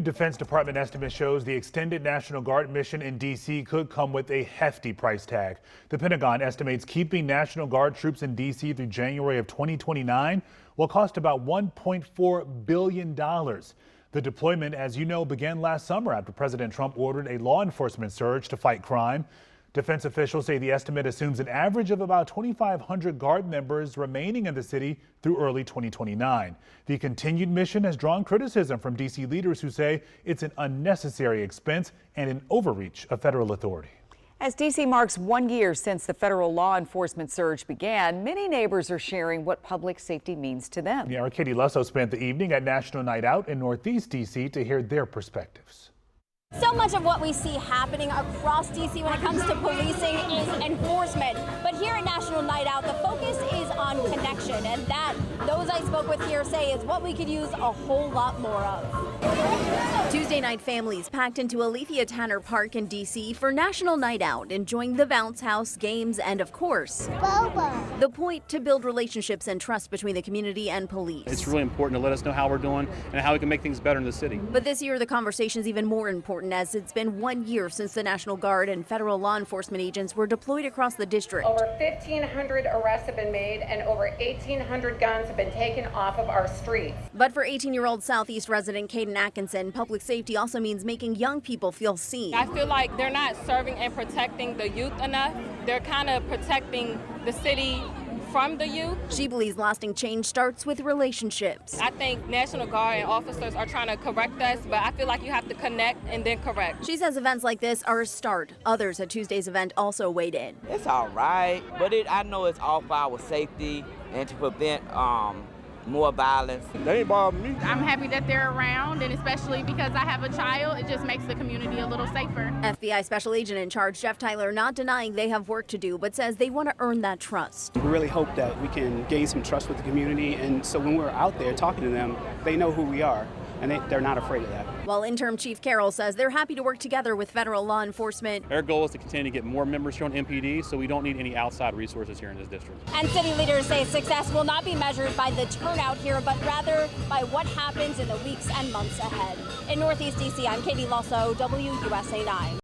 Defense Department estimate shows the extended National Guard mission in D.C. could come with a hefty price tag. The Pentagon estimates keeping National Guard troops in D.C. through January of 2029 will cost about $1.4 billion. The deployment, as you know, began last summer after President Trump ordered a law enforcement surge to fight crime. Defense officials say the estimate assumes an average of about 2,500 Guard members remaining in the city through early 2029. The continued mission has drawn criticism from D.C. leaders who say it's an unnecessary expense and an overreach of federal authority. As D.C. marks 1 year since the federal law enforcement surge began, many neighbors are sharing what public safety means to them. Yeah, our Katie Lusso spent the evening at National Night Out in Northeast D.C. to hear their perspectives. So much of what we see happening across D.C. when it comes to policing is enforcement. But here at National Night Out, the focus is on connection. And that, those I spoke with here say, is what we could use a whole lot more of. Tuesday night families packed into Alethea Tanner Park in D.C. for National Night Out, enjoying the bounce house, games, and of course, Boba. The point to build relationships and trust between the community and police. It's really important to let us know how we're doing and how we can make things better in the city. But this year, the conversation's even more important as it's been 1 year since the National Guard and federal law enforcement agents were deployed across the district. Over 1,500 arrests have been made and over 1,800 guns have been taken off of our streets. But for 18-year-old Southeast resident Caden Atkinson, public safety also means making young people feel seen. I feel like they're not serving and protecting the youth enough. They're kind of protecting the city from the youth. She believes lasting change starts with relationships. I think National Guard and officers are trying to correct us, but I feel like you have to connect and then correct. She says events like this are a start. Others at Tuesday's event also weighed in. It's all right, but I know it's all for our safety and to prevent more violence. They ain't bothering me. I'm happy that they're around, and especially because I have a child, it just makes the community a little safer. FBI Special Agent in Charge Jeff Tyler not denying they have work to do, but says they want to earn that trust. We really hope that we can gain some trust with the community, and so when we're out there talking to them, they know who we are, and they're not afraid of that. While Interim Chief Carroll says they're happy to work together with federal law enforcement. Our goal is to continue to get more members here on MPD, so we don't need any outside resources here in this district. And city leaders say success will not be measured by the turnout here, but rather by what happens in the weeks and months ahead. In Northeast D.C., I'm Katie Lusso, WUSA 9.